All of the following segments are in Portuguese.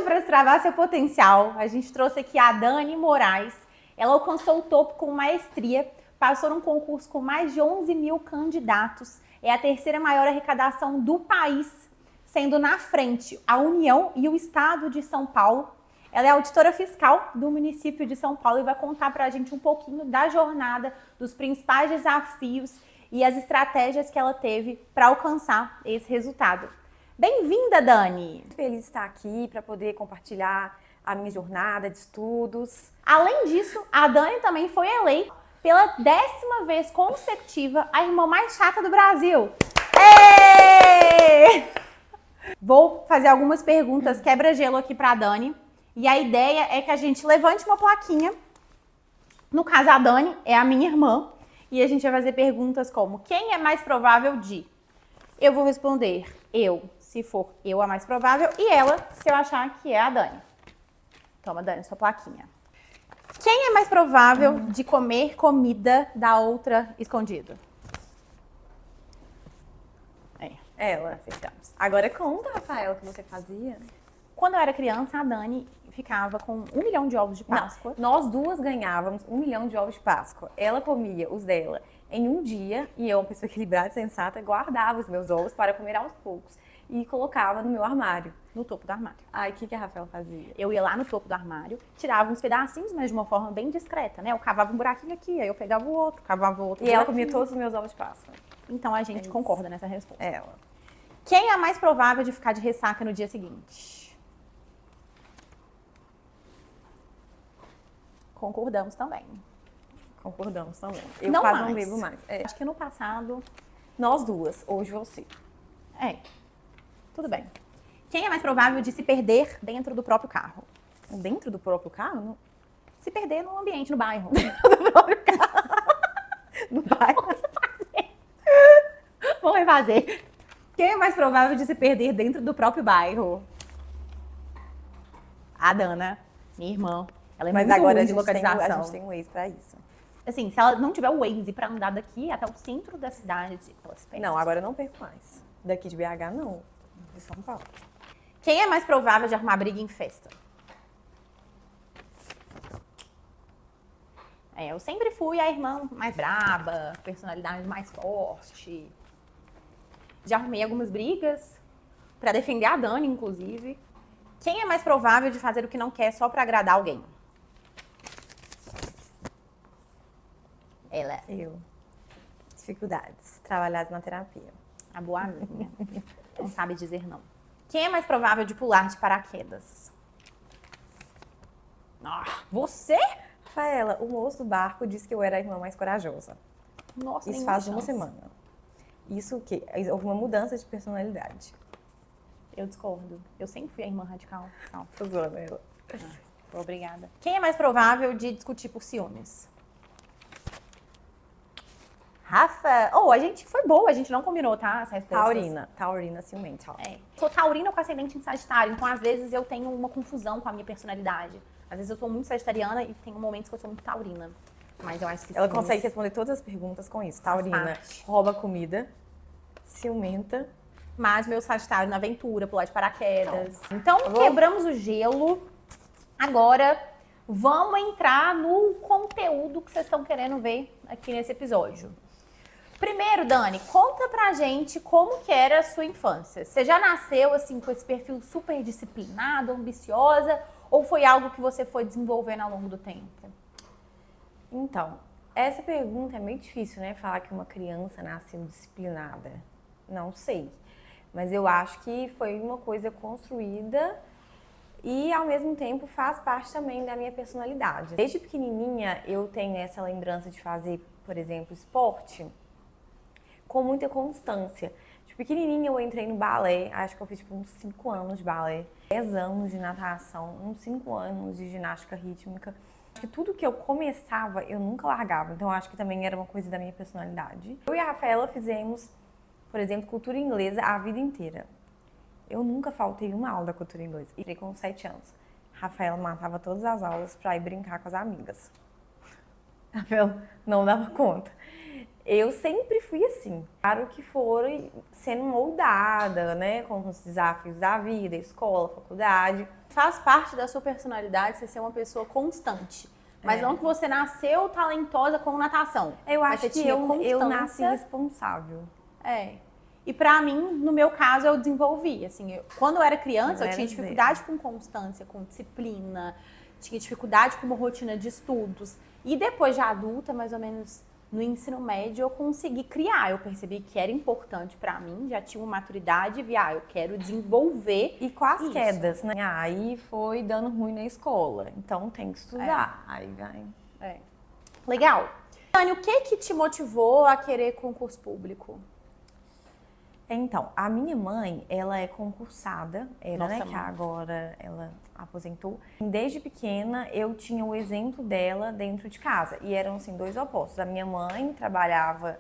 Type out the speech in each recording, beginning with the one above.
para destravar seu potencial, a gente trouxe aqui a Dani Moraes. Ela alcançou o topo com maestria, passou num concurso com mais de 11 mil candidatos. É a terceira maior arrecadação do país, sendo na frente a União e o Estado de São Paulo. Ela é auditora fiscal do município de São Paulo e vai contar para a gente um pouquinho da jornada, dos principais desafios e as estratégias que ela teve para alcançar esse resultado. Bem-vinda, Dani! Muito feliz de estar aqui para poder compartilhar a minha jornada de estudos. Além disso, a Dani também foi eleita pela 10ª vez consecutiva a irmã mais chata do Brasil. Êêêê! Vou fazer algumas perguntas quebra-gelo aqui para a Dani. E a ideia é que a gente levante uma plaquinha. No caso, a Dani é a minha irmã. E a gente vai fazer perguntas como: quem é mais provável de? Eu vou responder eu, se for eu a mais provável, e ela, se eu achar que é a Dani. Toma, Dani, sua plaquinha. Quem é mais provável de comer comida da outra escondido? Ela. Acertamos. Agora conta, Rafaela, o que você fazia. Quando eu era criança, a Dani ficava com 1 milhão de ovos de Páscoa. Não, nós duas ganhávamos 1 milhão de ovos de Páscoa. Ela comia os dela em um dia e eu, uma pessoa equilibrada e sensata, guardava os meus ovos para comer aos poucos e colocava no meu armário. No topo do armário. Ai, o que a Rafaela fazia? Eu ia lá no topo do armário, tirava uns pedacinhos, mas de uma forma bem discreta, né? Eu cavava um buraquinho aqui, aí eu pegava o outro, cavava o outro. E ela comia todos os meus ovos de Páscoa. Então a gente concorda nessa resposta. Ela. Quem é mais provável de ficar de ressaca no dia seguinte? Concordamos também. Concordamos também. Eu Não quase mais. não bebo mais. Acho que no passado... Nós duas, hoje você. Tudo bem. Quem é mais provável de se perder dentro do próprio carro? Dentro do próprio carro? Se perder no ambiente, no bairro. Do próprio carro. No bairro. Vamos refazer. Quem é mais provável de se perder dentro do próprio bairro? A Dana, minha irmã. Ela é Mas muito agora ruim de localização. a gente tem um Waze pra isso. Assim, se ela não tiver o Waze pra andar daqui até o centro da cidade, ela se perde. Não, agora eu não perco mais. Daqui de BH, não. De São Paulo. Quem é mais provável de arrumar briga em festa? Eu sempre fui a irmã mais braba, personalidade mais forte. Já arrumei algumas brigas pra defender a Dani, inclusive. Quem é mais provável de fazer o que não quer só pra agradar alguém? Ela. Eu. Dificuldades. Trabalhadas na terapia. A boa amiga. Não sabe dizer não. Quem é mais provável de pular de paraquedas? Você? Rafaela, o moço do barco disse que eu era a irmã mais corajosa. Nossa, Isso nenhuma faz uma chance. semana. Isso o quê? Houve uma mudança de personalidade. Eu discordo. Eu sempre fui a irmã radical. Não, Tô zoando ela. obrigada. Quem é mais provável de discutir por ciúmes? Rafa. A gente foi boa, a gente não combinou, tá? As respostas. Taurina ciumenta. Sou taurina com ascendente em Sagitário, então às vezes eu tenho uma confusão com a minha personalidade. Às vezes eu sou muito sagitariana e tem momentos que eu sou muito taurina. Mas eu acho que Ela ciúmes consegue responder todas as perguntas com isso. Taurina parte. rouba comida, ciumenta. Mas meu Sagitário na aventura, pular de paraquedas. Então, Tá bom? quebramos o gelo. Agora, vamos entrar no conteúdo que vocês estão querendo ver aqui nesse episódio. Primeiro, Dani, conta pra gente como que era a sua infância. Você já nasceu, assim, com esse perfil super disciplinado, ambiciosa? Ou foi algo que você foi desenvolvendo ao longo do tempo? Então, essa pergunta é meio difícil, né? Falar que uma criança nasceu disciplinada. Não sei. Mas eu acho que foi uma coisa construída e, ao mesmo tempo, faz parte também da minha personalidade. Desde pequenininha, eu tenho essa lembrança de fazer, por exemplo, esporte com muita constância. De pequenininha, eu entrei no balé, acho que eu fiz uns 5 anos de balé, 10 anos de natação, uns 5 anos de ginástica rítmica. Acho que tudo que eu começava, eu nunca largava. Então, acho que também era uma coisa da minha personalidade. Eu e a Rafaela fizemos, por exemplo, cultura inglesa a vida inteira. Eu nunca faltei uma aula da cultura inglesa. Entrei com 7 anos. Rafaela matava todas as aulas pra ir brincar com as amigas. Rafaela não dava conta. Eu sempre fui assim. Claro que foram sendo moldada, né, com os desafios da vida, escola, faculdade. Faz parte da sua personalidade você ser uma pessoa constante. Mas não que você nasceu talentosa com natação. Eu mas acho você que tinha eu nasci constância. responsável. É. E pra mim, no meu caso, eu desenvolvi. Assim, quando eu era criança, Eu eu era tinha zero. dificuldade com constância, com disciplina, tinha dificuldade com uma rotina de estudos. E depois de adulta, mais ou menos no ensino médio, eu consegui criar. Eu percebi que era importante pra mim, já tinha uma maturidade e vi, eu quero desenvolver. E com as isso. quedas, né? Aí foi dando ruim na escola. Então tem que estudar. Aí vai. Legal. Tânia, o que te motivou a querer concurso público? Então, a minha mãe, ela é concursada, Nossa, né, que agora ela aposentou. Desde pequena, eu tinha o exemplo dela dentro de casa. E eram, assim, dois opostos. A minha mãe trabalhava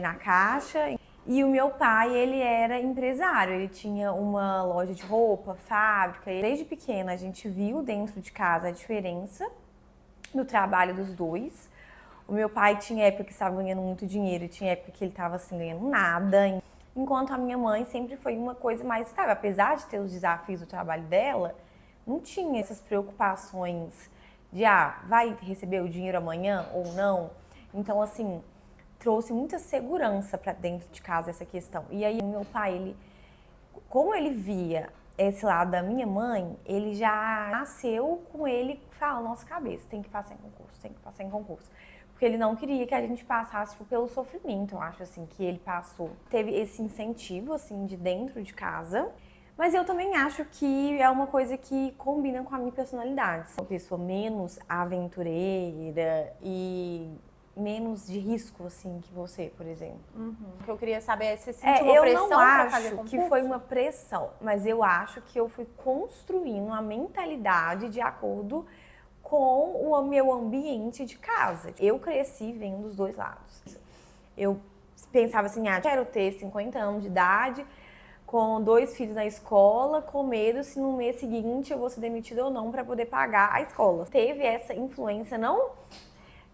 na Caixa e o meu pai, ele era empresário. Ele tinha uma loja de roupa, fábrica. E desde pequena, a gente viu dentro de casa a diferença no trabalho dos dois. O meu pai tinha época que estava ganhando muito dinheiro e tinha época que ele estava, assim, ganhando nada. Enquanto a minha mãe sempre foi uma coisa mais estável. Apesar de ter os desafios do trabalho dela, não tinha essas preocupações de, vai receber o dinheiro amanhã ou não. Então, assim, trouxe muita segurança para dentro de casa essa questão. E aí, o meu pai, como ele via esse lado da minha mãe, ele já nasceu com ele falando na nossa cabeça, tem que passar em concurso, tem que passar em concurso. Porque ele não queria que a gente passasse pelo sofrimento, eu acho, assim, que ele passou. Teve esse incentivo, assim, de dentro de casa. Mas eu também acho que é uma coisa que combina com a minha personalidade. Sou uma pessoa menos aventureira e menos de risco, assim, que você, por exemplo. O que eu queria saber é se você sentiu uma pressão para fazer Eu não concurso? acho que foi uma pressão, mas eu acho que eu fui construindo a mentalidade de acordo com o meu ambiente de casa. Eu cresci vendo os dois lados. Eu pensava assim, quero ter 50 anos de idade, com 2 filhos na escola, com medo se no mês seguinte eu vou ser demitida ou não para poder pagar a escola. Teve essa influência, não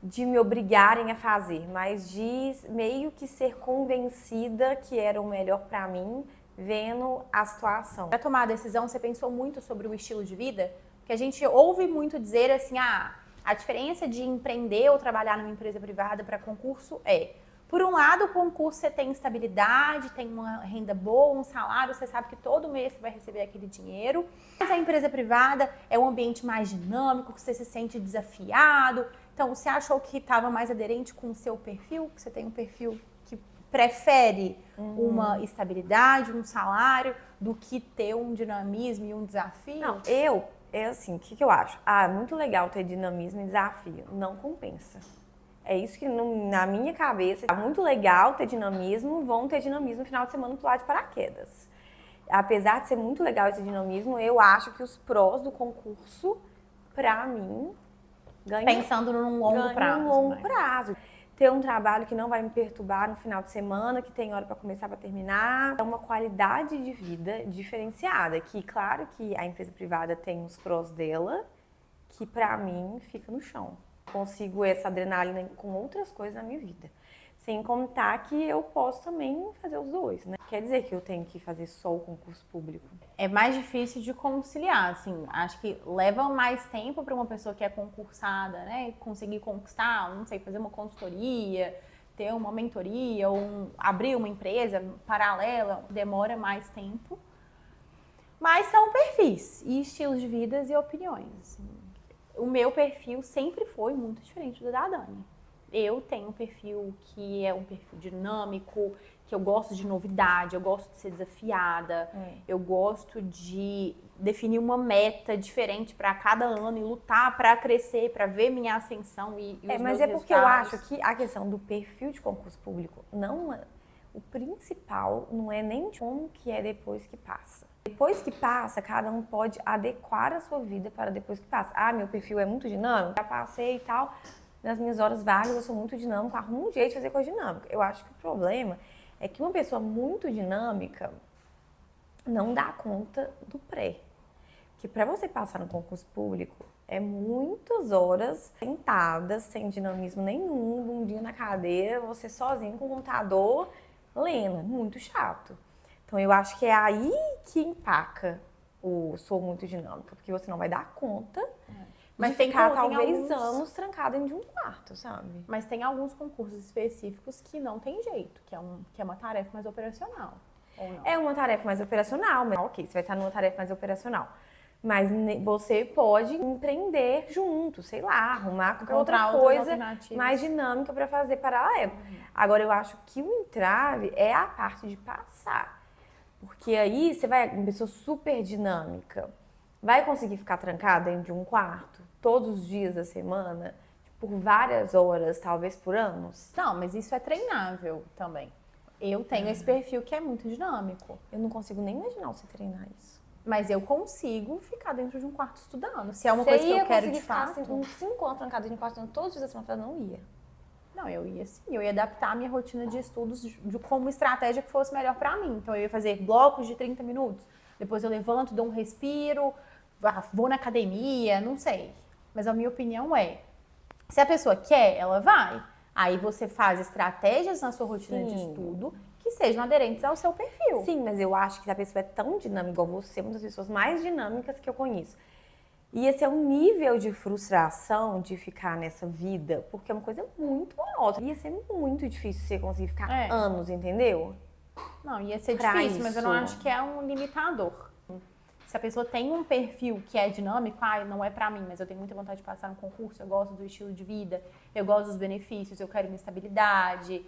de me obrigarem a fazer, mas de meio que ser convencida que era o melhor para mim, vendo a situação. Para tomar a decisão, você pensou muito sobre o estilo de vida? Que a gente ouve muito dizer assim, a diferença de empreender ou trabalhar numa empresa privada para concurso por um lado, o concurso você tem estabilidade, tem uma renda boa, um salário, você sabe que todo mês você vai receber aquele dinheiro. Mas a empresa privada é um ambiente mais dinâmico, que você se sente desafiado. Então, você achou que estava mais aderente com o seu perfil? Que você tem um perfil que prefere uma estabilidade, um salário, do que ter um dinamismo e um desafio? Não, assim, o que eu acho? É muito legal ter dinamismo e desafio. Não compensa. É isso que na minha cabeça é muito legal ter dinamismo, vão ter dinamismo no final de semana pro lado de paraquedas. Apesar de ser muito legal esse dinamismo, eu acho que os prós do concurso, pra mim, pensando num longo prazo. Num longo prazo. Ter um trabalho que não vai me perturbar no final de semana, que tem hora para começar, para terminar. É uma qualidade de vida diferenciada, que claro que a empresa privada tem os prós dela, que pra mim fica no chão. Consigo essa adrenalina com outras coisas na minha vida. Sem contar que eu posso também fazer os dois, né? Quer dizer que eu tenho que fazer só o concurso público. É mais difícil de conciliar, assim. Acho que leva mais tempo para uma pessoa que é concursada, né? Conseguir conquistar, não sei, fazer uma consultoria, ter uma mentoria ou abrir uma empresa paralela, demora mais tempo. Mas são perfis e estilos de vidas e opiniões, assim. O meu perfil sempre foi muito diferente do da Dani. Eu tenho um perfil que é um perfil dinâmico, que eu gosto de novidade, eu gosto de ser desafiada, eu gosto de definir uma meta diferente para cada ano e lutar para crescer, para ver minha ascensão e os Mas meus é porque eu resultados. acho que a questão do perfil de concurso público o principal não é nem como que é depois que passa. Depois que passa, cada um pode adequar a sua vida para depois que passa. Meu perfil é muito dinâmico, já passei e tal. Nas minhas horas vagas eu sou muito dinâmica, arrumo um jeito de fazer coisa dinâmica. Eu acho que o problema é que uma pessoa muito dinâmica não dá conta do pré. Que para você passar no concurso público, É muitas horas sentadas, sem dinamismo nenhum, bundinha na cadeira, você sozinho com o computador, lendo. Muito chato. Então eu acho que é aí que empaca o sou muito dinâmica, porque você não vai dar conta Mas de tem ficar tem talvez alguns- anos trancada dentro de um quarto, sabe? Mas tem alguns concursos específicos que não tem jeito, que é uma tarefa mais operacional, ou não? É uma tarefa mais operacional, mas ok, você vai estar numa tarefa mais operacional. Mas você pode empreender junto, sei lá, arrumar qualquer outra Encontrar outras coisa alternativas. mais dinâmica para fazer paralelo. Agora, eu acho que o entrave é a parte de passar. Porque aí você vai, uma pessoa super dinâmica, vai conseguir ficar trancada dentro de um quarto todos os dias da semana, por várias horas, talvez por anos? Não, mas isso é treinável também. Eu tenho esse perfil que é muito dinâmico. Eu não consigo nem imaginar você treinar isso. Mas eu consigo ficar dentro de um quarto estudando. Se é uma Você coisa que ia eu quero de conseguir ficar fato. assim, uns 5 anos trancada dentro de um quarto todos os dias da semana? Eu não ia. Não, eu ia sim. Eu ia adaptar a minha rotina de estudos de como estratégia que fosse melhor pra mim. Então eu ia fazer blocos de 30 minutos. Depois eu levanto, dou um respiro, vou na academia, não sei. Mas a minha opinião é, se a pessoa quer, ela vai. Aí você faz estratégias na sua rotina de Sim. estudo que sejam aderentes ao seu perfil. Sim, mas eu acho que se a pessoa é tão dinâmica igual você, uma das pessoas mais dinâmicas que eu conheço. E esse é um nível de frustração de ficar nessa vida, porque é uma coisa muito monótona. Ia ser muito difícil você conseguir ficar É. anos, entendeu? Não, ia ser Pra difícil, mas eu não isso. acho que é um limitador. Se a pessoa tem um perfil que é dinâmico, não é pra mim, mas eu tenho muita vontade de passar no concurso, eu gosto do estilo de vida, eu gosto dos benefícios, eu quero uma estabilidade,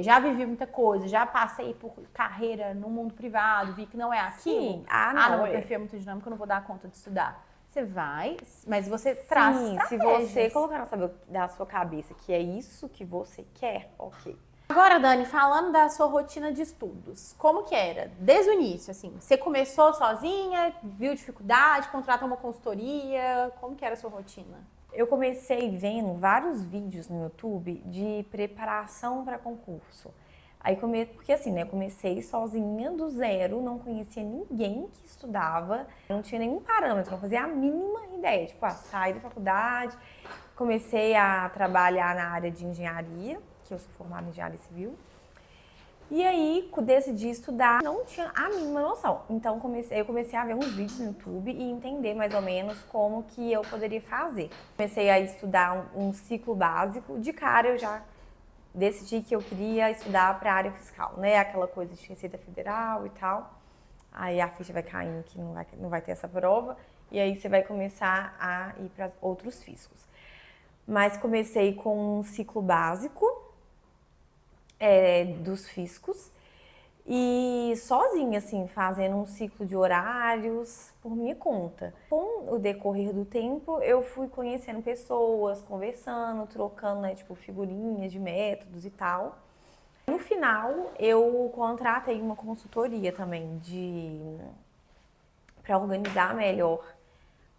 já vivi muita coisa, já passei por carreira no mundo privado, vi que não é aquilo. Sim. Não, meu perfil é muito dinâmico, eu não vou dar conta de estudar. Você vai, mas você traz Sim, se estratégias. você colocar na sua cabeça que é isso que você quer, ok. Agora, Dani, falando da sua rotina de estudos, como que era? Desde o início, assim, você começou sozinha, viu dificuldade, contratou uma consultoria, como que era a sua rotina? Eu comecei vendo vários vídeos no YouTube de preparação para concurso. Porque assim, né, eu comecei sozinha do zero, não conhecia ninguém que estudava, não tinha nenhum parâmetro, não fazia a mínima ideia. Tipo, saí da faculdade, comecei a trabalhar na área de engenharia, que eu sou formada em engenharia civil. E aí, decidi estudar, não tinha a mínima noção. Então, eu comecei a ver uns vídeos no YouTube e entender mais ou menos como que eu poderia fazer. Comecei a estudar um ciclo básico. De cara, eu já decidi que eu queria estudar para a área fiscal, né? Aquela coisa de Receita Federal e tal. Aí a ficha vai caindo que não vai ter essa prova. E aí você vai começar a ir para outros fiscos. Mas comecei com um ciclo básico dos fiscos e sozinha, assim, fazendo um ciclo de horários por minha conta. Com o decorrer do tempo, eu fui conhecendo pessoas, conversando, trocando, né, tipo, figurinhas de métodos e tal. No final, eu contratei uma consultoria também para organizar melhor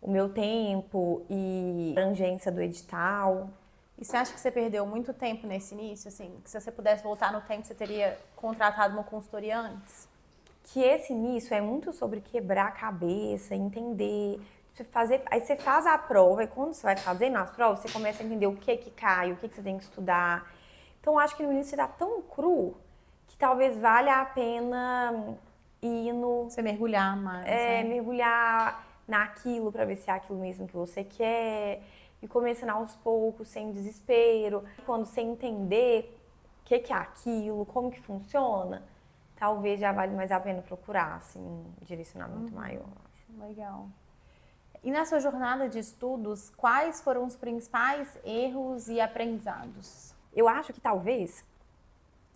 o meu tempo e a abrangência do edital. E você acha que você perdeu muito tempo nesse início, assim, que se você pudesse voltar no tempo, você teria contratado uma consultoria antes? Que esse início é muito sobre quebrar a cabeça, entender, aí você faz a prova e quando você vai fazendo as provas, você começa a entender o que cai, o que você tem que estudar. Então, acho que no início você tá tão cru que talvez valha a pena ir no... Você mergulhar mais, né? mergulhar naquilo para ver se é aquilo mesmo que você quer e começando aos poucos, sem desespero. Quando você entender o que é aquilo, como que funciona, talvez já vale mais a pena procurar, assim, um direcionamento maior. Legal. E na sua jornada de estudos, quais foram os principais erros e aprendizados? Eu acho que talvez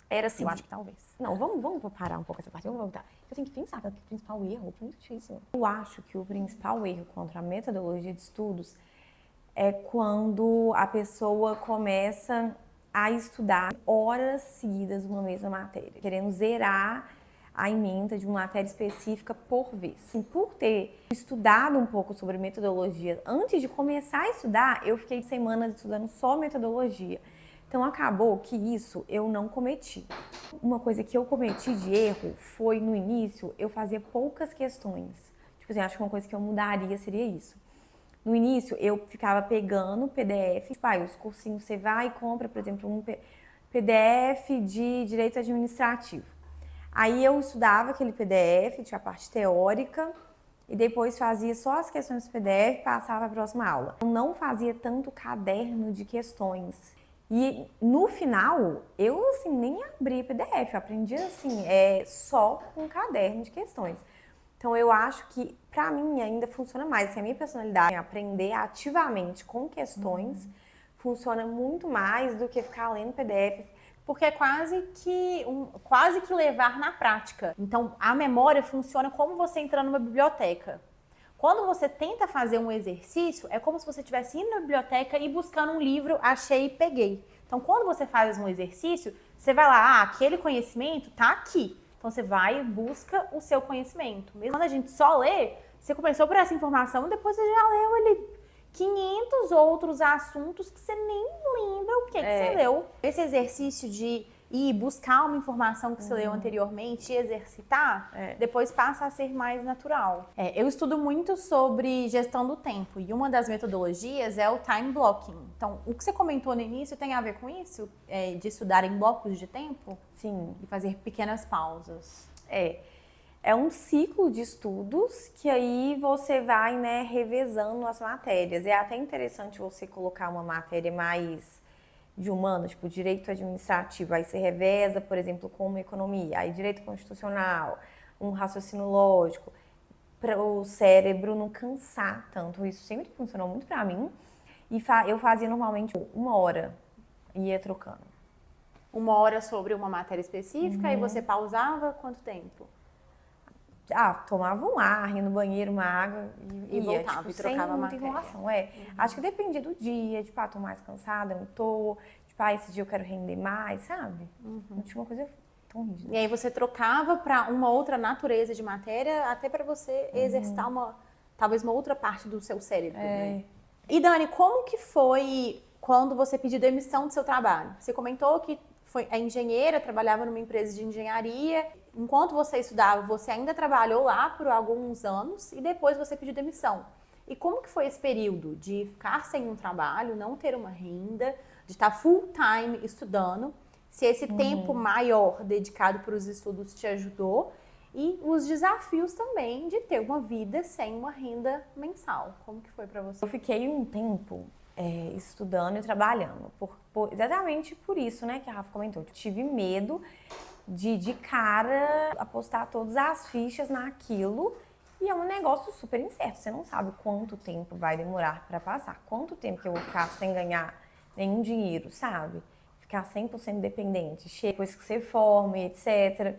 era assim. Eu acho que talvez. Não, vamos parar um pouco essa parte, vamos voltar. Eu tenho que pensar, porque o principal erro foi muito difícil. Eu acho que o principal erro contra a metodologia de estudos é quando a pessoa começa a estudar horas seguidas uma mesma matéria, querendo zerar a ementa de uma matéria específica por vez. Assim, por ter estudado um pouco sobre metodologia, antes de começar a estudar, eu fiquei semanas estudando só metodologia. Então acabou que isso eu não cometi. Uma coisa que eu cometi de erro foi no início eu fazia poucas questões. Tipo assim, acho que uma coisa que eu mudaria seria isso. No início, eu ficava pegando PDF, tipo, os cursinhos, você vai e compra, por exemplo, um PDF de direito administrativo. Aí eu estudava aquele PDF, tinha a parte teórica, e depois fazia só as questões do PDF e passava para a próxima aula. Eu não fazia tanto caderno de questões. E no final, eu assim, nem abri PDF, eu aprendi assim, só com caderno de questões. Então eu acho que pra mim ainda funciona mais, assim, a minha personalidade, aprender ativamente com questões, funciona muito mais do que ficar lendo PDF. Porque é quase que levar na prática. Então, a memória funciona como você entrar numa biblioteca. Quando você tenta fazer um exercício, é como se você estivesse indo na biblioteca e buscando um livro, achei e peguei. Então, quando você faz um exercício, você vai lá, aquele conhecimento tá aqui. Então, você vai e busca o seu conhecimento. Mesmo quando a gente só lê, você começou por essa informação, depois você já leu ali 500 outros assuntos que você nem lembra o que você leu. Esse exercício de ir buscar uma informação que você leu anteriormente e exercitar, depois passa a ser mais natural. Eu estudo muito sobre gestão do tempo e uma das metodologias é o time blocking. Então, o que você comentou no início tem a ver com isso? De estudar em blocos de tempo? Sim. E fazer pequenas pausas. É um ciclo de estudos que aí você vai, né, revezando as matérias. É até interessante você colocar uma matéria mais de humanas, tipo direito administrativo, aí você reveza, por exemplo, com uma economia, aí direito constitucional, um raciocínio lógico, para o cérebro não cansar tanto. Isso sempre funcionou muito para mim. E eu fazia normalmente 1 hora, ia trocando. 1 hora sobre uma matéria específica e você pausava quanto tempo? Tomava um ar, ia no banheiro, uma água e ia, voltava, tipo, e trocava sem a muita matéria. enrolação. Acho que dependia do dia, tipo, tô mais cansada, não tô, tipo, esse dia eu quero render mais, sabe? Não tinha uma coisa tão rígida. E aí você trocava para uma outra natureza de matéria, até para você exercitar talvez uma outra parte do seu cérebro, né? E Dani, como que foi quando você pediu demissão do seu trabalho? Você comentou que é engenheira, trabalhava numa empresa de engenharia. Enquanto você estudava, você ainda trabalhou lá por alguns anos e depois você pediu demissão. E como que foi esse período de ficar sem um trabalho, não ter uma renda, de estar full time estudando? Se esse tempo maior dedicado para os estudos te ajudou e os desafios também de ter uma vida sem uma renda mensal. Como que foi para você? Eu fiquei um tempo estudando e trabalhando, exatamente por isso, né, que a Rafa comentou. Eu tive medo de cara apostar todas as fichas naquilo e é um negócio super incerto. Você não sabe quanto tempo vai demorar para passar, quanto tempo que eu vou ficar sem ganhar nenhum dinheiro, sabe? Ficar 100% dependente, depois que você forma, etc.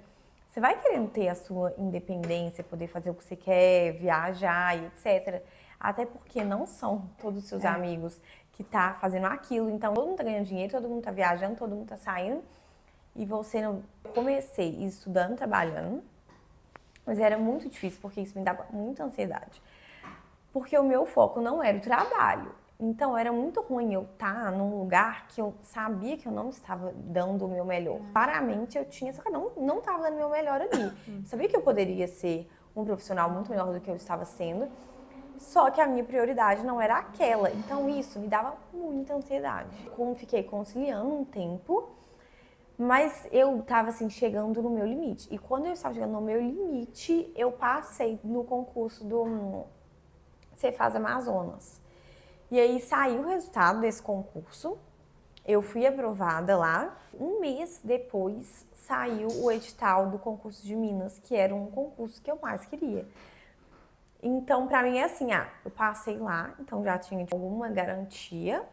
Você vai querendo ter a sua independência, poder fazer o que você quer, viajar e etc. Até porque não são todos os seus amigos que tá fazendo aquilo. Então, todo mundo tá ganhando dinheiro, todo mundo tá viajando, todo mundo tá saindo. E você não... Comecei estudando, trabalhando, mas era muito difícil, porque isso me dava muita ansiedade. Porque o meu foco não era o trabalho. Então, era muito ruim eu estar num lugar que eu sabia que eu não estava dando o meu melhor. Claramente, eu tinha, só que eu não estava dando o meu melhor ali. Sabia que eu poderia ser um profissional muito melhor do que eu estava sendo, só que a minha prioridade não era aquela. Então, isso me dava muita ansiedade. Fiquei conciliando um tempo, mas eu estava assim, chegando no meu limite. E quando eu estava chegando no meu limite, eu passei no concurso do Cefaz Amazonas. E aí saiu o resultado desse concurso, eu fui aprovada lá. Um mês depois saiu o edital do concurso de Minas, que era um concurso que eu mais queria. Então, pra mim é assim, eu passei lá, então já tinha alguma garantia,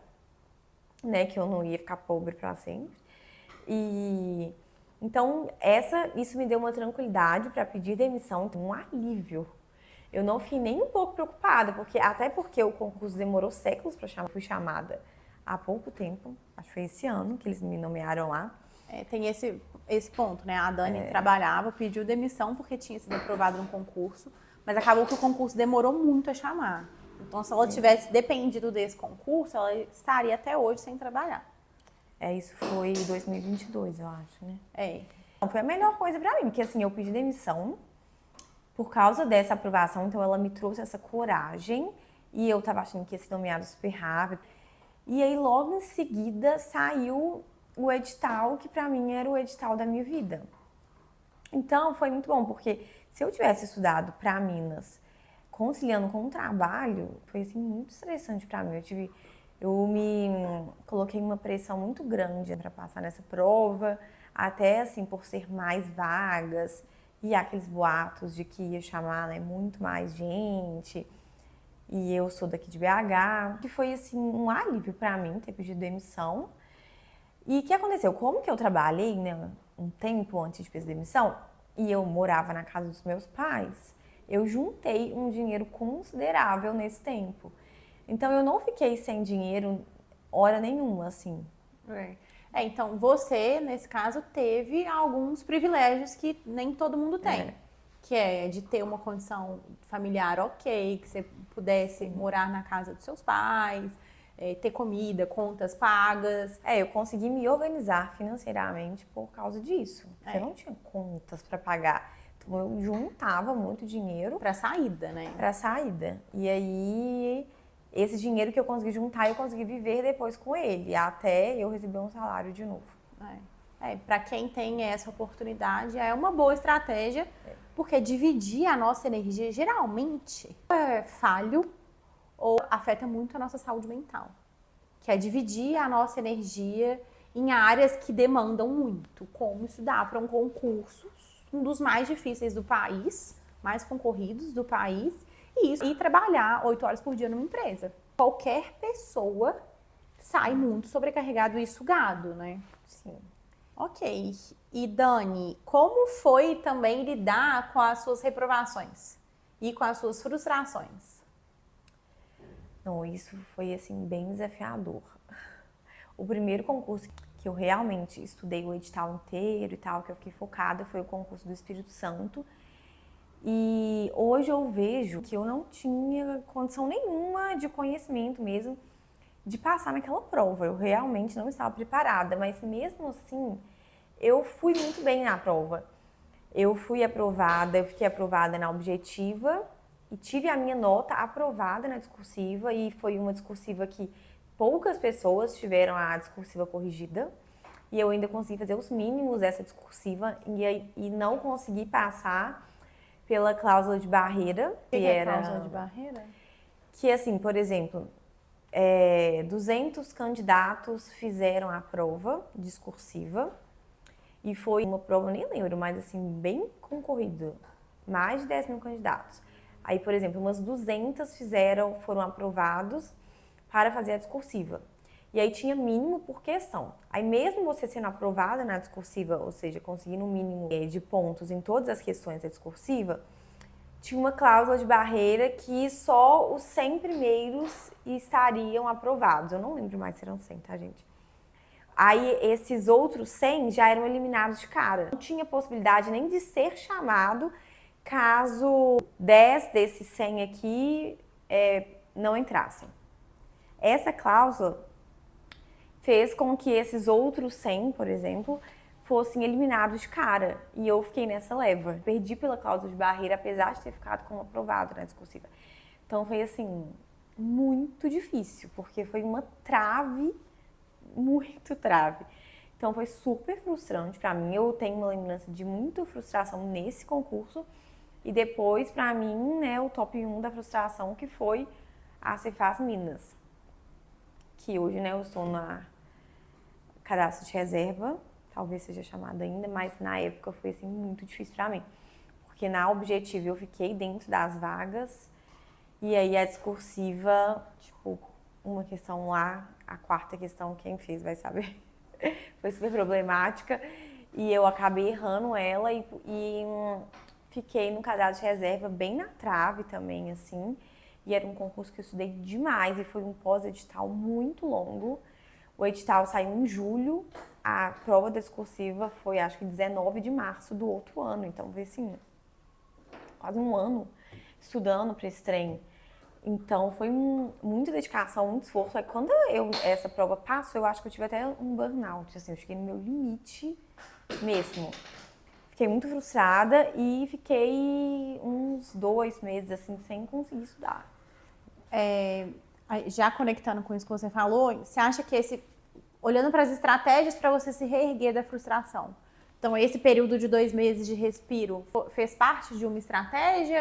né, que eu não ia ficar pobre pra sempre. E então, isso me deu uma tranquilidade para pedir demissão, um alívio. Eu não fiquei nem um pouco preocupada, até porque o concurso demorou séculos para chamar. Fui chamada há pouco tempo, acho que foi esse ano que eles me nomearam lá. Tem esse ponto, né? A Dani trabalhava, pediu demissão porque tinha sido aprovada no concurso, mas acabou que o concurso demorou muito a chamar. Então, se ela tivesse dependido desse concurso, ela estaria até hoje sem trabalhar. Isso foi em 2022, eu acho, né? Então, foi a melhor coisa pra mim, porque assim, eu pedi demissão por causa dessa aprovação, então ela me trouxe essa coragem E eu tava achando que ia ser nomeada super rápido. E aí, logo em seguida, saiu o edital, que pra mim era o edital da minha vida. Então, foi muito bom, porque se eu tivesse estudado pra Minas, conciliando com o trabalho, foi assim, muito estressante pra mim. Eu me coloquei uma pressão muito grande para passar nessa prova, até assim por ser mais vagas e aqueles boatos de que ia chamar, né, muito mais gente. E eu sou daqui de BH, que foi assim um alívio para mim ter pedido demissão. E o que aconteceu? Como que eu trabalhei, né, um tempo antes de pedir demissão e eu morava na casa dos meus pais, eu juntei um dinheiro considerável nesse tempo. Então eu não fiquei sem dinheiro hora nenhuma, assim. Então você, nesse caso, teve alguns privilégios que nem todo mundo tem. Que é de ter uma condição familiar ok, que você pudesse morar na casa dos seus pais, ter comida, contas pagas. Eu consegui me organizar financeiramente por causa disso. Eu não tinha contas para pagar. Então eu juntava muito dinheiro para saída, né? Para saída. E aí esse dinheiro que eu consegui juntar, eu consegui viver depois com ele, até eu receber um salário de novo. Para quem tem essa oportunidade, é uma boa estratégia, porque dividir a nossa energia geralmente é falho ou afeta muito a nossa saúde mental. Que é dividir a nossa energia em áreas que demandam muito, como estudar para um concurso, um dos mais difíceis do país, mais concorridos do país, e trabalhar 8 horas por dia numa empresa. Qualquer pessoa sai muito sobrecarregado e sugado, né? Sim. Ok. E Dani, como foi também lidar com as suas reprovações e com as suas frustrações? Não, isso foi assim bem desafiador. O primeiro concurso que eu realmente estudei o edital inteiro e tal, que eu fiquei focada, foi o concurso do Espírito Santo. E hoje eu vejo que eu não tinha condição nenhuma de conhecimento mesmo de passar naquela prova. Eu realmente não estava preparada, mas mesmo assim eu fui muito bem na prova. Eu fui aprovada, eu fiquei aprovada na objetiva e tive a minha nota aprovada na discursiva, e foi uma discursiva que poucas pessoas tiveram a discursiva corrigida. E eu ainda consegui fazer os mínimos dessa discursiva e não consegui passar pela cláusula de barreira. O que é a cláusula de barreira? Que assim, por exemplo, 200 candidatos fizeram a prova discursiva e foi uma prova, nem lembro, mas assim, bem concorrida. Mais de 10 mil candidatos. Aí, por exemplo, umas 200 foram aprovados para fazer a discursiva. E aí tinha mínimo por questão. Aí mesmo você sendo aprovada na discursiva, ou seja, conseguindo o mínimo de pontos em todas as questões da discursiva, tinha uma cláusula de barreira que só os 100 primeiros estariam aprovados. Eu não lembro mais se eram 100, tá, gente? Aí esses outros 100 já eram eliminados de cara. Não tinha possibilidade nem de ser chamado caso 10 desses 100 aqui não entrassem. Essa cláusula fez com que esses outros 100, por exemplo, fossem eliminados de cara. E eu fiquei nessa leva. Perdi pela cláusula de barreira, apesar de ter ficado como aprovado na discursiva. Então foi assim, muito difícil, porque foi uma trave, muito trave. Então foi super frustrante pra mim. Eu tenho uma lembrança de muita frustração nesse concurso. E depois, pra mim, né, o top 1 da frustração, que foi a Cefaz Minas. Que hoje, né, eu estou na cadastro de reserva, talvez seja chamada ainda, mas na época foi assim muito difícil pra mim. Porque na objetiva eu fiquei dentro das vagas e aí a discursiva, tipo, uma questão lá, a quarta questão quem fez vai saber, foi super problemática e eu acabei errando ela e fiquei no cadastro de reserva bem na trave também, assim. E era um concurso que eu estudei demais e foi um pós-edital muito longo. O edital saiu em julho, a prova da discursiva foi acho que 19 de março do outro ano. Então foi assim, quase um ano estudando para esse trem. Então foi muita dedicação, muito esforço. Aí quando essa prova passou, eu acho que eu tive até um burnout, assim, eu cheguei no meu limite mesmo. Fiquei muito frustrada e fiquei uns 2 meses assim sem conseguir estudar. Já conectando com isso que você falou, você acha que olhando para as estratégias para você se reerguer da frustração, então esse período de 2 meses de respiro fez parte de uma estratégia?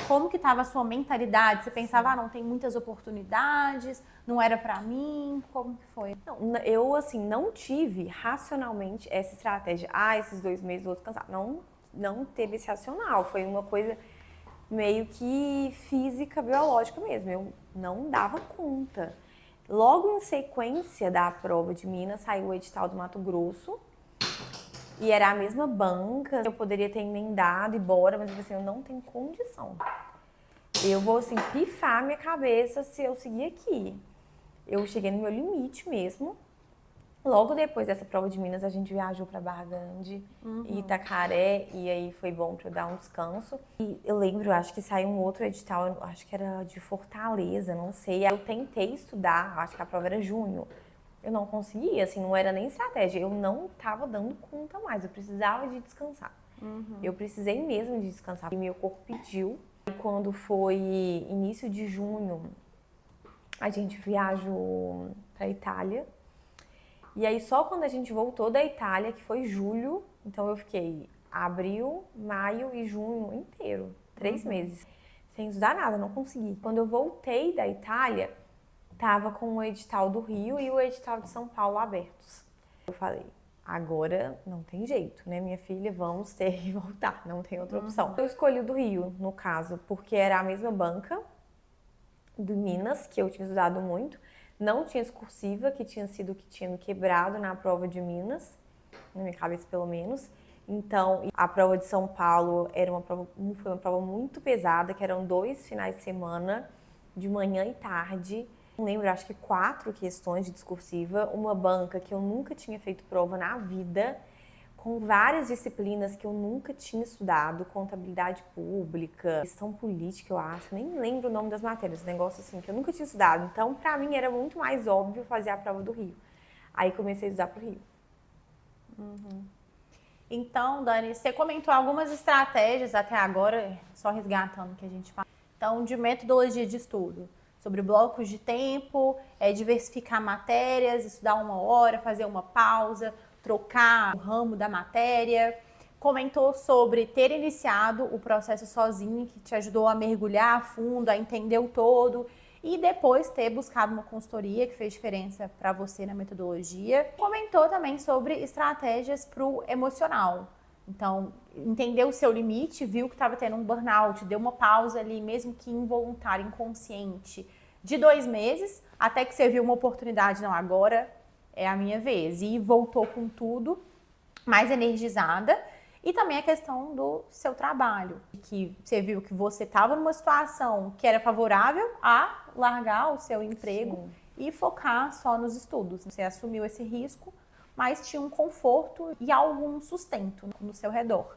Como que estava a sua mentalidade? Você pensava, não, tem muitas oportunidades, não era para mim? Como que foi? Não, eu, assim, não tive racionalmente essa estratégia. Esses 2 meses vou descansar. Não teve esse racional. Foi uma coisa meio que física, biológica mesmo. Eu não dava conta. Logo em sequência da prova de Minas, saiu o edital do Mato Grosso. E era a mesma banca. Eu poderia ter emendado e bora, mas assim, eu não tenho condição. Eu vou, assim, pifar minha cabeça se eu seguir aqui. Eu cheguei no meu limite mesmo. Logo depois dessa prova de Minas, a gente viajou para Barra Grande e Itacaré, e aí foi bom para eu dar um descanso. E eu lembro, acho que saiu um outro edital, acho que era de Fortaleza, não sei. Eu tentei estudar, acho que a prova era junho. Eu não conseguia, assim, não era nem estratégia. Eu não estava dando conta mais, eu precisava de descansar. Eu precisei mesmo de descansar, e meu corpo pediu. E quando foi início de junho, a gente viajou para Itália. E aí só quando a gente voltou da Itália, que foi julho, então eu fiquei abril, maio e junho inteiro, 3 meses, sem estudar nada, não consegui. Quando eu voltei da Itália, tava com o edital do Rio e o edital de São Paulo abertos. Eu falei, agora não tem jeito, né, minha filha, vamos ter que voltar, não tem outra opção. Eu escolhi o do Rio, no caso, porque era a mesma banca do Minas, que eu tinha estudado muito. Não tinha discursiva, que tinha sido o que tinha me quebrado na prova de Minas, na minha cabeça pelo menos. Então, a prova de São Paulo foi uma prova muito pesada, que eram 2 finais de semana, de manhã e tarde. Não lembro, acho que 4 questões de discursiva, uma banca que eu nunca tinha feito prova na vida, com várias disciplinas que eu nunca tinha estudado, contabilidade pública, gestão política, eu acho, nem lembro o nome das matérias, negócio assim que eu nunca tinha estudado. Então, pra mim era muito mais óbvio fazer a prova do Rio. Aí comecei a estudar pro Rio. Então, Dani, você comentou algumas estratégias até agora, só resgatando o que a gente fala. Então, de metodologia de estudo, sobre blocos de tempo, diversificar matérias, estudar 1 hora, fazer uma pausa, trocar o ramo da matéria. Comentou sobre ter iniciado o processo sozinho, que te ajudou a mergulhar a fundo, a entender o todo, e depois ter buscado uma consultoria que fez diferença para você na metodologia. Comentou também sobre estratégias para o emocional. Então, entendeu o seu limite, viu que estava tendo um burnout, deu uma pausa ali, mesmo que involuntária, inconsciente, de 2 meses, até que você viu uma oportunidade, não, agora é a minha vez. E voltou com tudo, mais energizada. E também a questão do seu trabalho, que você viu que você estava numa situação que era favorável a largar o seu emprego. Sim. E focar só nos estudos. Você assumiu esse risco, mas tinha um conforto e algum sustento no seu redor.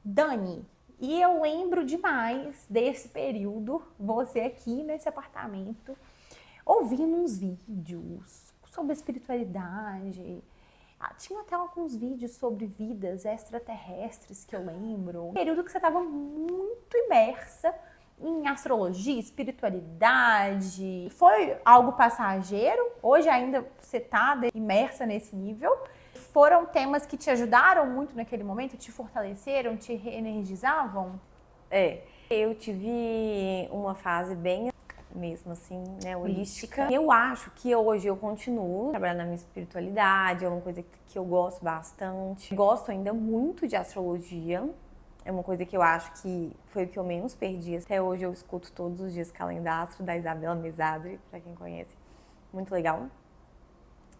Dani, e eu lembro demais desse período, você aqui nesse apartamento, ouvindo uns vídeos sobre espiritualidade. Tinha até alguns vídeos sobre vidas extraterrestres que eu lembro. Um período que você estava muito imersa em astrologia, espiritualidade. Foi algo passageiro? Hoje ainda você está imersa nesse nível? Foram temas que te ajudaram muito naquele momento? Te fortaleceram? Te reenergizavam? Eu tive uma fase bem mesmo assim, né, holística. Eu acho que hoje eu continuo trabalhando na minha espiritualidade, é uma coisa que eu gosto bastante. Gosto ainda muito de astrologia, é uma coisa que eu acho que foi o que eu menos perdi. Até hoje eu escuto todos os dias Calendastro, da Isabela Mesadri, pra quem conhece, muito legal.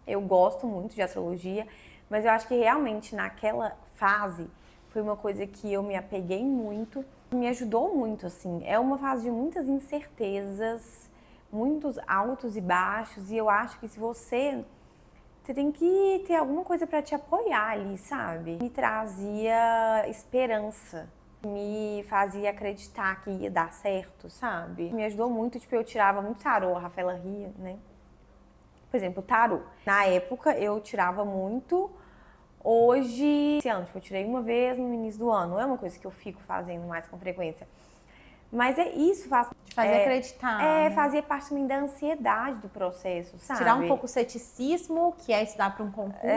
Eu gosto muito de astrologia, mas eu acho que realmente naquela fase foi uma coisa que eu me apeguei muito, me ajudou muito, assim. É uma fase de muitas incertezas, muitos altos e baixos, e eu acho que se você tem que ter alguma coisa para te apoiar ali, sabe? Me trazia esperança, me fazia acreditar que ia dar certo, sabe? Me ajudou muito, tipo, eu tirava muito tarô, a Rafaela ria, né? Por exemplo, tarô. Na época eu tirava muito. Hoje, esse ano, tipo, eu tirei uma vez no início do ano. Não é uma coisa que eu fico fazendo mais com frequência. Mas isso faz... De fazer acreditar. Fazia parte também da ansiedade do processo, sabe? Tirar um pouco o ceticismo, que é estudar para um concurso.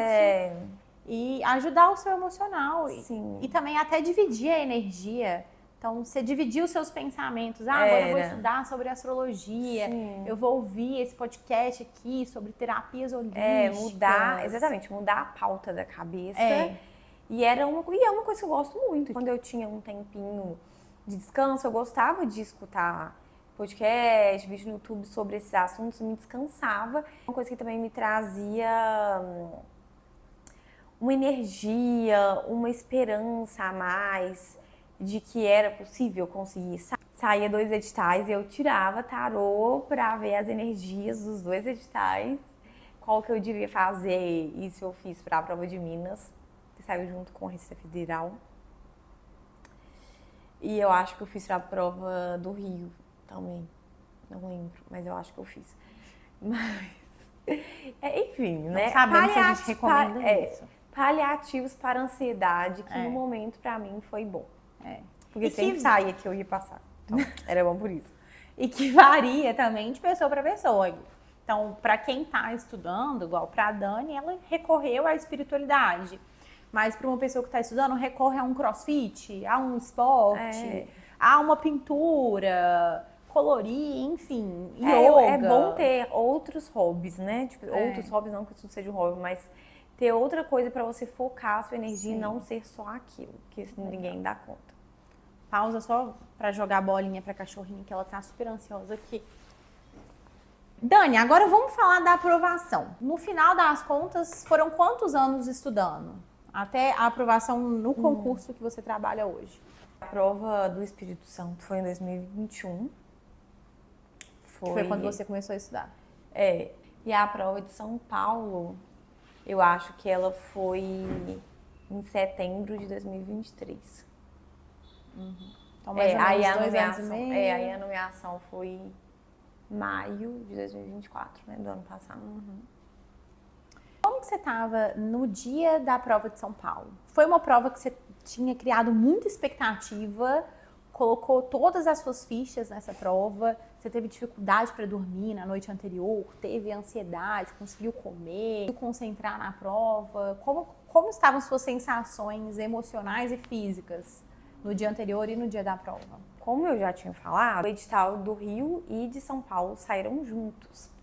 E ajudar o seu emocional. Sim. E também até dividir a energia. Então, você dividir os seus pensamentos. Agora eu vou estudar sobre astrologia. Sim. Eu vou ouvir esse podcast aqui sobre terapias holísticas. Mudar a pauta da cabeça. E é uma coisa que eu gosto muito. Quando eu tinha um tempinho de descanso, eu gostava de escutar podcast, vídeo no YouTube sobre esses assuntos, me descansava. Uma coisa que também me trazia uma energia, uma esperança a mais de que era possível conseguir. Saía 2 editais e eu tirava tarô para ver as energias dos 2 editais, qual que eu devia fazer. Isso eu fiz para a prova de Minas, que saiu junto com a Receita Federal. E eu acho que eu fiz para a prova do Rio também. Não lembro, mas eu acho que eu fiz. Mas, enfim, né? Sabemos se a gente recomenda isso. Paliativos para ansiedade, que no momento pra mim foi bom. Porque sempre saía que eu ia passar. Então, era bom por isso. E que varia também de pessoa para pessoa. Então, para quem tá estudando, igual pra Dani, ela recorreu à espiritualidade. Mas para uma pessoa que está estudando, recorre a um crossfit, a um esporte, a uma pintura, colorir, enfim, yoga. É bom ter outros hobbies, né? Tipo, outros hobbies, não que isso seja um hobby, mas ter outra coisa para você focar a sua energia e não ser só aquilo, que ninguém dá conta. Pausa só para jogar a bolinha para a cachorrinha, que ela tá super ansiosa aqui. Dani, agora vamos falar da aprovação. No final das contas, foram quantos anos estudando? Até a aprovação no concurso que você trabalha hoje. A prova do Espírito Santo foi em 2021. Foi quando você começou a estudar. E a prova de São Paulo, eu acho que ela foi em setembro de 2023. Então, mais ou menos aí a 2 nomeação, anos e meio. Aí a nomeação foi maio de 2024, né, do ano passado. Como que você estava no dia da prova de São Paulo? Foi uma prova que você tinha criado muita expectativa, colocou todas as suas fichas nessa prova, você teve dificuldade para dormir na noite anterior, teve ansiedade, conseguiu comer, concentrar na prova? Como estavam suas sensações emocionais e físicas no dia anterior e no dia da prova? Como eu já tinha falado, o edital do Rio e de São Paulo saíram juntos.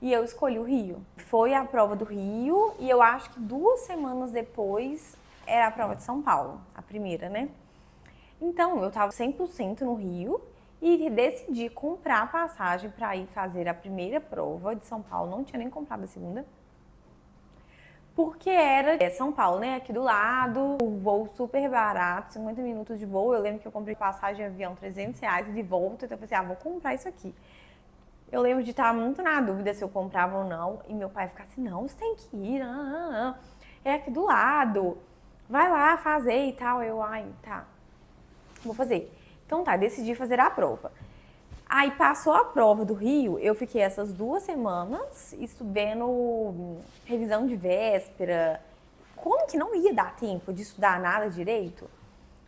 E eu escolhi o Rio. Foi a prova do Rio e eu acho que 2 semanas depois era a prova de São Paulo, a primeira, né? Então, eu tava 100% no Rio e decidi comprar a passagem para ir fazer a primeira prova de São Paulo. Não tinha nem comprado a segunda. Porque era São Paulo, né? Aqui do lado, o voo super barato, 50 minutos de voo. Eu lembro que eu comprei passagem de avião, R$300 de volta. Então eu falei assim, vou comprar isso aqui. Eu lembro de estar muito na dúvida se eu comprava ou não. E meu pai ficava assim, não, você tem que ir, não. É aqui do lado. Vai lá fazer e tal. Eu, tá. Vou fazer. Então tá, decidi fazer a prova. Aí passou a prova do Rio, eu fiquei essas 2 semanas estudando revisão de véspera. Como que não ia dar tempo de estudar nada direito?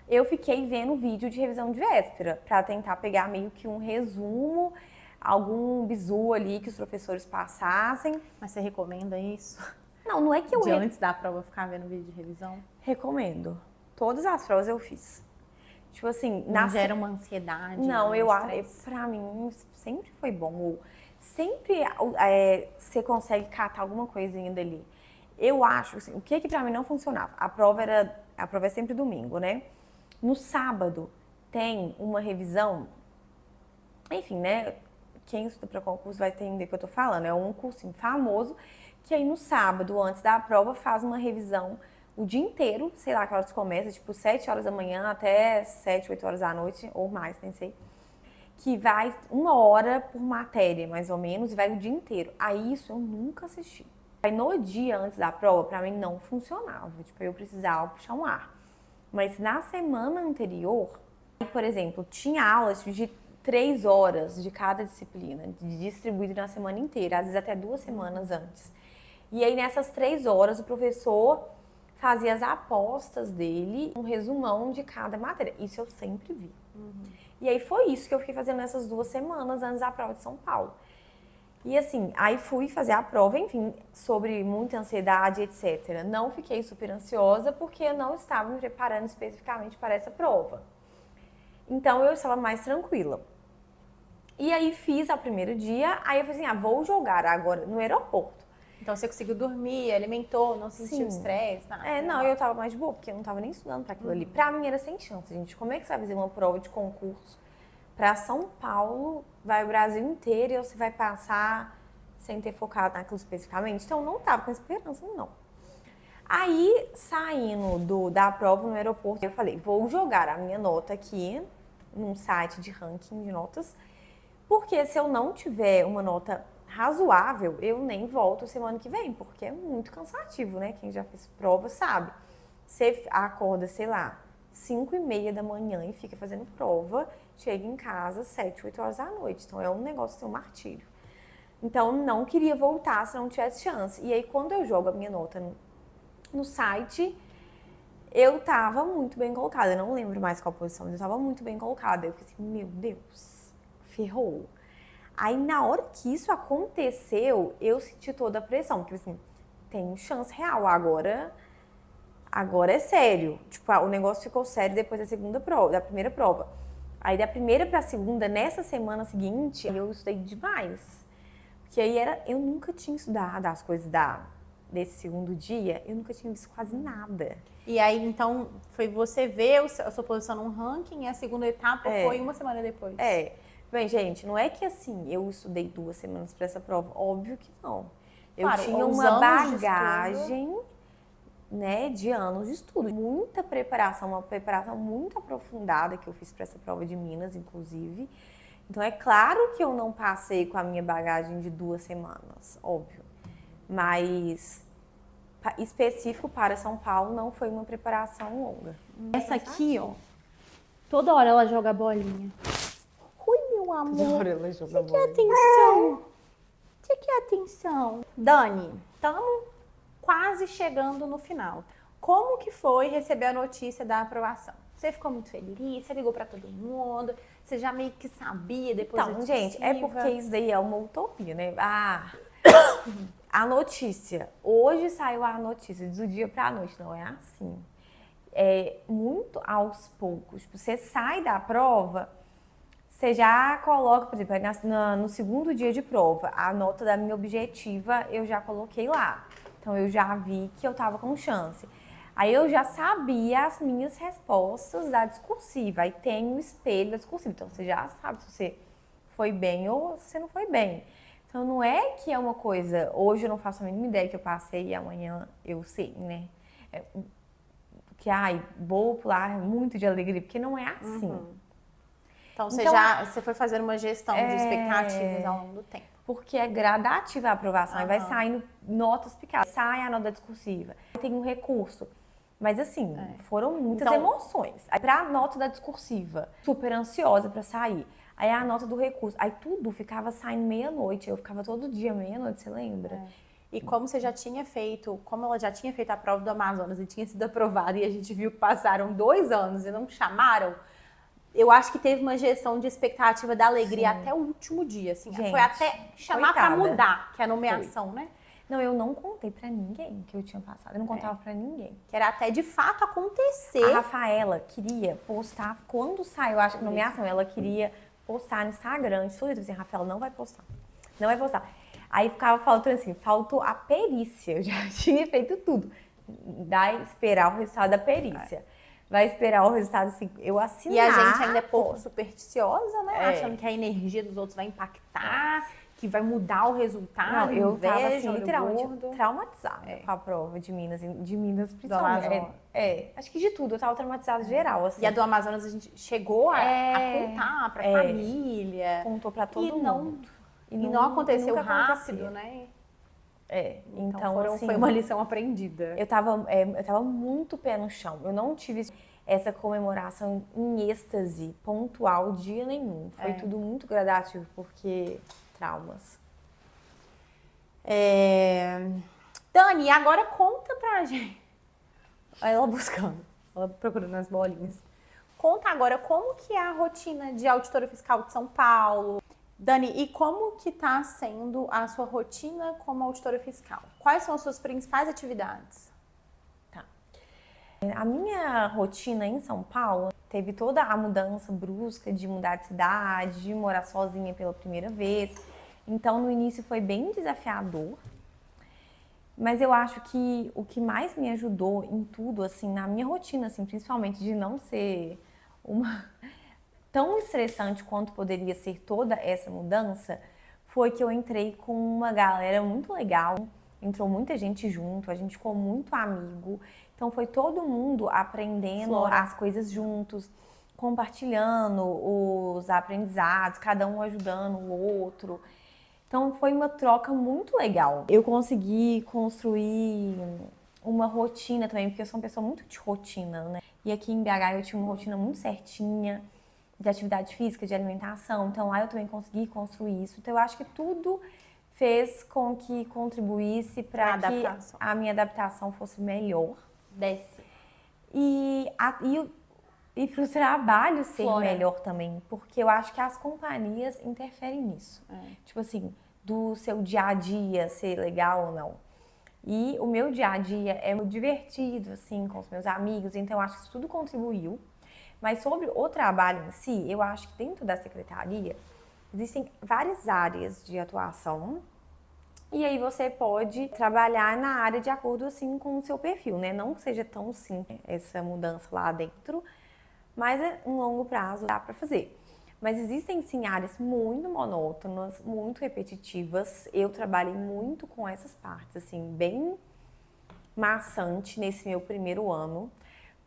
Eu fiquei vendo vídeo de revisão de véspera para tentar pegar meio que um resumo, algum bizu ali que os professores passassem. Mas você recomenda isso? Não é que eu... Antes da prova ficar vendo vídeo de revisão? Recomendo. Todas as provas eu fiz. Tipo assim... Não gera uma ansiedade? Não, eu acho... Pra mim, sempre foi bom. Sempre você consegue catar alguma coisinha dali. Eu acho, assim, o que pra mim não funcionava? A prova é sempre domingo, né? No sábado tem uma revisão... Enfim, né? Quem estuda para concurso vai entender o que eu tô falando. É um cursinho famoso que aí no sábado, antes da prova, faz uma revisão o dia inteiro, sei lá que horas começa, tipo 7 horas da manhã até 7, 8 horas da noite, ou mais, nem sei. Que vai 1 hora por matéria, mais ou menos, e vai o dia inteiro. Aí isso eu nunca assisti. Aí no dia antes da prova, pra mim não funcionava. Tipo, eu precisava puxar um ar. Mas na semana anterior, por exemplo, tinha aulas de 3 horas de cada disciplina, distribuído na semana inteira, às vezes até 2 semanas antes. E aí nessas 3 horas o professor fazia as apostas dele, um resumão de cada matéria. Isso eu sempre vi. E aí foi isso que eu fiquei fazendo nessas 2 semanas antes da prova de São Paulo. E assim, aí fui fazer a prova, enfim, sobre muita ansiedade, etc. Não fiquei super ansiosa porque eu não estava me preparando especificamente para essa prova. Então eu estava mais tranquila. E aí fiz o primeiro dia, aí eu falei assim, vou jogar agora no aeroporto. Então você conseguiu dormir, alimentou, não sentiu Sim. estresse, nada? Não, eu tava mais de boa, porque eu não tava nem estudando para aquilo ali. Pra mim era sem chance, gente. Como é que você vai fazer uma prova de concurso para São Paulo, vai o Brasil inteiro e você vai passar sem ter focado naquilo especificamente? Então, não tava com esperança, não. Aí, saindo da prova no aeroporto, eu falei, vou jogar a minha nota aqui num site de ranking de notas, porque se eu não tiver uma nota razoável, eu nem volto semana que vem, porque é muito cansativo, né? Quem já fez prova sabe. Você acorda, sei lá, 5h30 da manhã e fica fazendo prova, chega em casa 7, 8 horas da noite. Então é um negócio, assim, um martírio. Então não queria voltar se não tivesse chance. E aí quando eu jogo a minha nota no site, eu tava muito bem colocada. Eu não lembro mais qual posição, mas eu tava muito bem colocada. Eu fiquei assim, meu Deus, ferrou. Aí na hora que isso aconteceu, eu senti toda a pressão, porque assim, tem chance real, agora é sério. Tipo, o negócio ficou sério depois da segunda prova, da primeira prova. Aí da primeira pra segunda, nessa semana seguinte, eu estudei demais. Porque aí eu nunca tinha estudado as coisas desse segundo dia, eu nunca tinha visto quase nada. E aí, então, foi você ver a sua posição num ranking e a segunda etapa foi uma semana depois. Bem, gente, não é que assim, eu estudei 2 semanas para essa prova, óbvio que não. Eu Claro, tinha os uma anos de bagagem, né, de anos de estudo. Muita preparação, uma preparação muito aprofundada que eu fiz para essa prova de Minas, inclusive. Então, é claro que eu não passei com a minha bagagem de 2 semanas, óbvio. Mas, específico para São Paulo, não foi uma preparação longa. Essa aqui, ó, toda hora ela joga bolinha. Ui, meu amor, você quer atenção? Você quer atenção? Dani, estamos quase chegando no final. Como que foi receber a notícia da aprovação? Você ficou muito feliz? Você ligou pra todo mundo? Você já meio que sabia depois da Então, gente, é porque isso daí é uma utopia, né? A notícia. Hoje saiu a notícia, do dia pra noite. Não é assim. É muito aos poucos. Você sai da prova, você já coloca, por exemplo, no segundo dia de prova, a nota da minha objetiva eu já coloquei lá. Então, eu já vi que eu tava com chance. Aí eu já sabia as minhas respostas da discursiva. Aí tem o espelho da discursiva. Então você já sabe se você foi bem ou se você não foi bem. Então não é que é uma coisa, hoje eu não faço a mínima ideia que eu passei e amanhã eu sei, né? Que, vou pular muito de alegria, porque não é assim. Então você foi fazendo uma gestão de expectativas ao longo do tempo. Porque é gradativa a aprovação, aí vai saindo notas picadas, sai a nota discursiva, tem um recurso. Mas assim, foram muitas emoções. Aí pra nota da discursiva, super ansiosa pra sair. Aí a nota do recurso, aí tudo ficava saindo meia-noite, eu ficava todo dia meia-noite, você lembra? E como você já tinha feito, como ela já tinha feito a prova do Amazonas e tinha sido aprovada e a gente viu que passaram 2 anos e não chamaram, eu acho que teve uma gestão de expectativa da alegria até o último dia, assim. Gente, foi até chamar pra mudar, que é a nomeação, né? Não, eu não contei pra ninguém que eu tinha passado. Eu não contava pra ninguém. Que era até de fato acontecer. A Rafaela queria postar, quando saiu, acho que a nomeação, ela queria postar no Instagram. De tudo assim, Rafaela não vai postar. Não vai postar. Aí ficava faltando assim, faltou a perícia. Eu já tinha feito tudo. Vai esperar o resultado da perícia. Vai esperar o resultado, assim, eu assinar. E a gente ainda é pouco supersticiosa, né? Achando que a energia dos outros vai impactar, que vai mudar o resultado. Não, eu tava assim, inveja, literalmente gordo. traumatizada com a prova de Minas principalmente. Amazonas. Acho que de tudo, eu tava traumatizada geral, assim. E a do Amazonas a gente chegou a contar pra família. Contou pra todo mundo. E não aconteceu nunca rápido, acontecia. né? Então assim, foi uma lição aprendida. eu tava muito pé no chão. Eu não tive essa comemoração em êxtase pontual dia nenhum. Foi tudo muito gradativo, porque traumas. Dani, agora conta pra gente. Ela buscando, ela procurando as bolinhas. Conta agora como que é a rotina de auditora fiscal de São Paulo. Dani, e como que está sendo a sua rotina como auditora fiscal? Quais são as suas principais atividades? A minha rotina em São Paulo teve toda a mudança brusca de mudar de cidade, de morar sozinha pela primeira vez. Então, no início foi bem desafiador. Mas eu acho que o que mais me ajudou em tudo, assim, na minha rotina, assim, principalmente de não ser uma tão estressante quanto poderia ser toda essa mudança, foi que eu entrei com uma galera muito legal. Entrou muita gente junto, a gente ficou muito amigo. Então foi todo mundo aprendendo as coisas juntos, compartilhando os aprendizados, cada um ajudando o outro. Então foi uma troca muito legal. Eu consegui construir uma rotina também, porque eu sou uma pessoa muito de rotina, né? E aqui em BH eu tinha uma rotina muito certinha de atividade física, de alimentação. Então lá eu também consegui construir isso. Então eu acho que tudo fez com que contribuísse para que a minha adaptação fosse melhor. Desce. E para o trabalho ser melhor também, porque eu acho que as companhias interferem nisso. Tipo assim, do seu dia a dia ser legal ou não. E o meu dia a dia é muito divertido, assim, com os meus amigos, então eu acho que isso tudo contribuiu. Mas sobre o trabalho em si, eu acho que dentro da secretaria existem várias áreas de atuação. E aí você pode trabalhar na área de acordo assim com o seu perfil, né? Não que seja tão simples essa mudança lá dentro, mas é um longo prazo, dá para fazer. Mas existem sim áreas muito monótonas, muito repetitivas. Eu trabalhei muito com essas partes, assim, bem maçante nesse meu primeiro ano,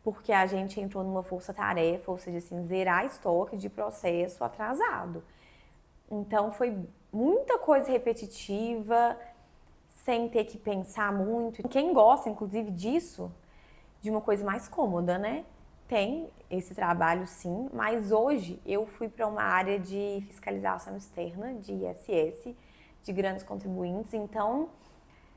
porque a gente entrou numa força-tarefa, ou seja, assim, zerar estoque de processo atrasado. Então foi muita coisa repetitiva, sem ter que pensar muito. Quem gosta, inclusive, disso, de uma coisa mais cômoda, né? Tem esse trabalho, sim, mas hoje eu fui para uma área de fiscalização externa, de ISS, de grandes contribuintes. Então,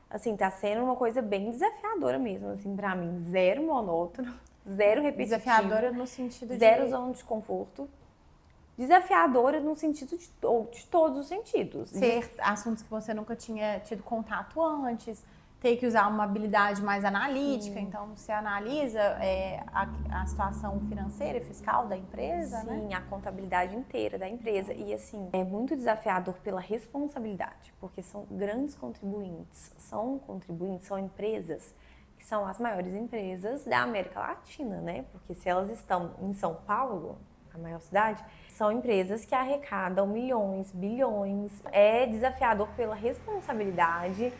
assim, tá sendo uma coisa bem desafiadora mesmo, assim, para mim. Zero monótono, zero repetitivo. Desafiadora no sentido de... Zero zona de conforto. Desafiadora no sentido de todos os sentidos. Ser assuntos que você nunca tinha tido contato antes, ter que usar uma habilidade mais analítica, então você analisa a situação financeira e fiscal da empresa, né? Sim, a contabilidade inteira da empresa. E assim, é muito desafiador pela responsabilidade, porque são grandes contribuintes, são empresas que são as maiores empresas da América Latina, né? Porque se elas estão em São Paulo, a maior cidade, são empresas que arrecadam milhões, bilhões. É desafiador pela responsabilidade,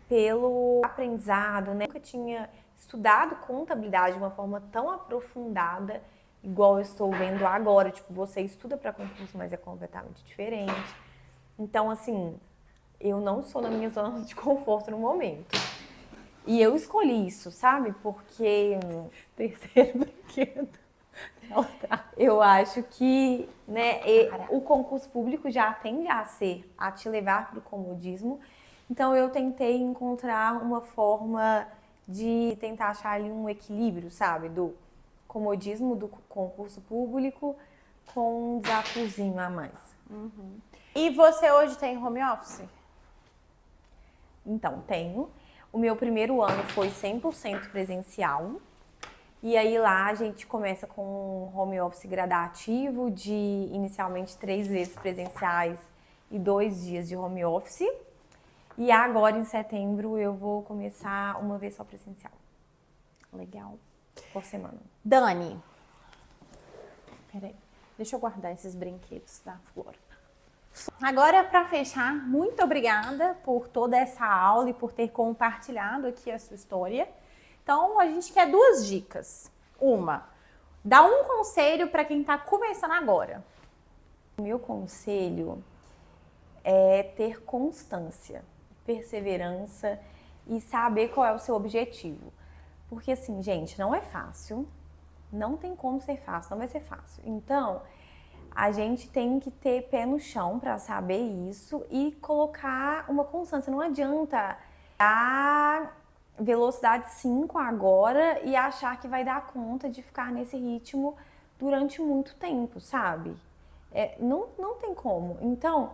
pelo aprendizado, né? Eu nunca tinha estudado contabilidade de uma forma tão aprofundada, igual eu estou vendo agora. Tipo, você estuda para concurso, mas é completamente diferente. Então, assim, eu não sou na minha zona de conforto no momento. E eu escolhi isso, sabe? Porque... Terceiro brinquedo. Eu acho que, né, o concurso público já tende a te levar para o comodismo. Então eu tentei encontrar uma forma de tentar achar ali um equilíbrio, sabe? Do comodismo do concurso público com um desafiozinho a mais. Uhum. E você hoje tem home office? Então, tenho. O meu primeiro ano foi 100% presencial. E aí lá a gente começa com um home office gradativo de inicialmente 3 vezes presenciais e 2 dias de home office. E agora em setembro eu vou começar uma vez só presencial. Legal. Por semana. Dani, peraí, deixa eu guardar esses brinquedos da Flor. Agora, para fechar, muito obrigada por toda essa aula e por ter compartilhado aqui a sua história. Então, a gente quer 2 dicas. Uma, dá um conselho para quem está começando agora. O meu conselho é ter constância, perseverança e saber qual é o seu objetivo. Porque assim, gente, não é fácil, não tem como ser fácil, não vai ser fácil. Então, a gente tem que ter pé no chão para saber isso e colocar uma constância. Não adianta velocidade 5 agora e achar que vai dar conta de ficar nesse ritmo durante muito tempo, sabe? Não tem como. Então,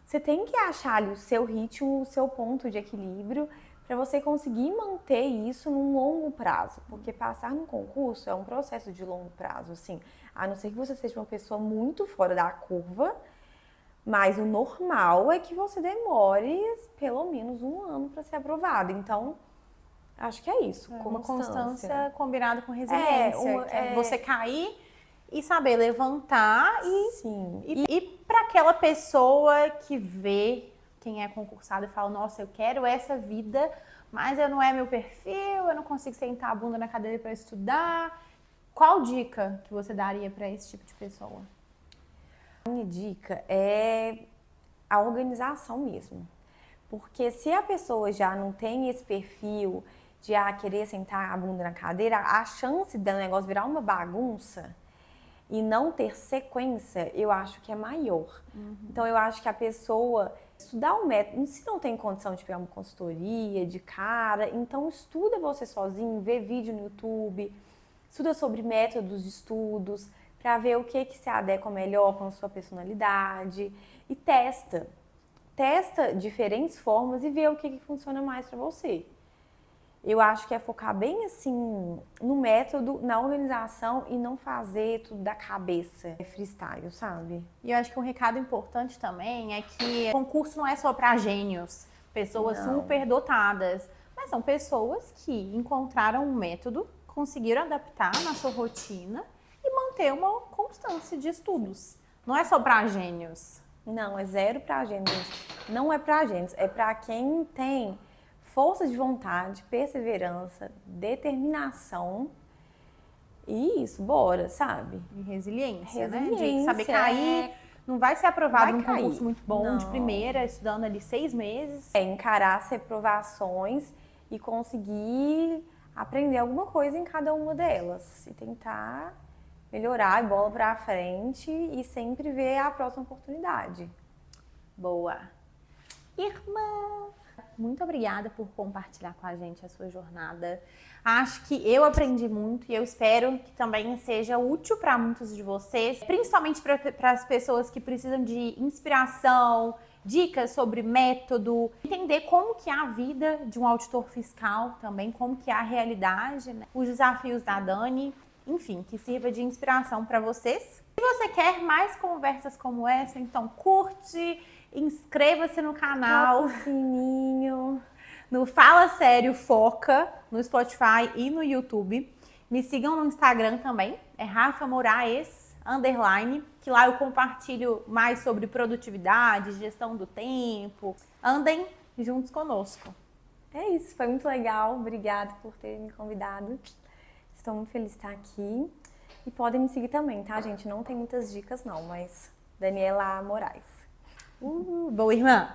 você tem que achar ali o seu ritmo, o seu ponto de equilíbrio para você conseguir manter isso num longo prazo. Porque passar num concurso é um processo de longo prazo, assim. A não ser que você seja uma pessoa muito fora da curva, mas o normal é que você demore pelo menos um ano para ser aprovado. Então, acho que é isso. Uma constância combinada com resiliência. Que é você cair e saber levantar Sim. E para aquela pessoa que vê quem é concursado e fala, nossa, eu quero essa vida, mas não é meu perfil, eu não consigo sentar a bunda na cadeira para estudar. Qual dica que você daria para esse tipo de pessoa? A minha dica é a organização mesmo. Porque se a pessoa já não tem esse perfil de querer sentar a bunda na cadeira, a chance do negócio virar uma bagunça e não ter sequência, eu acho que é maior. Então, eu acho que a pessoa estudar o método, se não tem condição de pegar uma consultoria de cara, então estuda você sozinho, vê vídeo no YouTube, estuda sobre métodos de estudos, para ver o que se adequa melhor com a sua personalidade e testa. Testa diferentes formas e vê o que funciona mais para você. Eu acho que é focar bem assim no método, na organização e não fazer tudo da cabeça, freestyle, sabe? E eu acho que um recado importante também é que o concurso não é só para gênios, pessoas super dotadas, mas são pessoas que encontraram um método, conseguiram adaptar na sua rotina e manter uma constância de estudos. Não é só para gênios. Não, é zero para gênios. Não é para gênios, é para quem tem força de vontade, perseverança, determinação e isso, bora, sabe? E resiliência, né? Resiliência, De saber cair. Não vai ser aprovado num cair. concurso muito bom Não. de primeira, estudando ali 6 meses. Encarar as reprovações e conseguir aprender alguma coisa em cada uma delas. E tentar melhorar, bola pra frente e sempre ver a próxima oportunidade. Boa. Irmã, muito obrigada por compartilhar com a gente a sua jornada. Acho que eu aprendi muito e eu espero que também seja útil para muitos de vocês, principalmente para as pessoas que precisam de inspiração, dicas sobre método, entender como que é a vida de um auditor fiscal também, como que é a realidade, né? Os desafios da Dani, enfim, que sirva de inspiração para vocês. Se você quer mais conversas como essa, então curte, inscreva-se no canal. Toca o sininho. No Fala Sério Foca, no Spotify e no YouTube. Me sigam no Instagram também, é Rafa Moraes, _, que lá eu compartilho mais sobre produtividade, gestão do tempo. Andem juntos conosco. É isso, foi muito legal. Obrigada por ter me convidado. Estou muito feliz de estar aqui. E podem me seguir também, tá, gente? Não tem muitas dicas não, mas Daniela Moraes. Boa, irmã!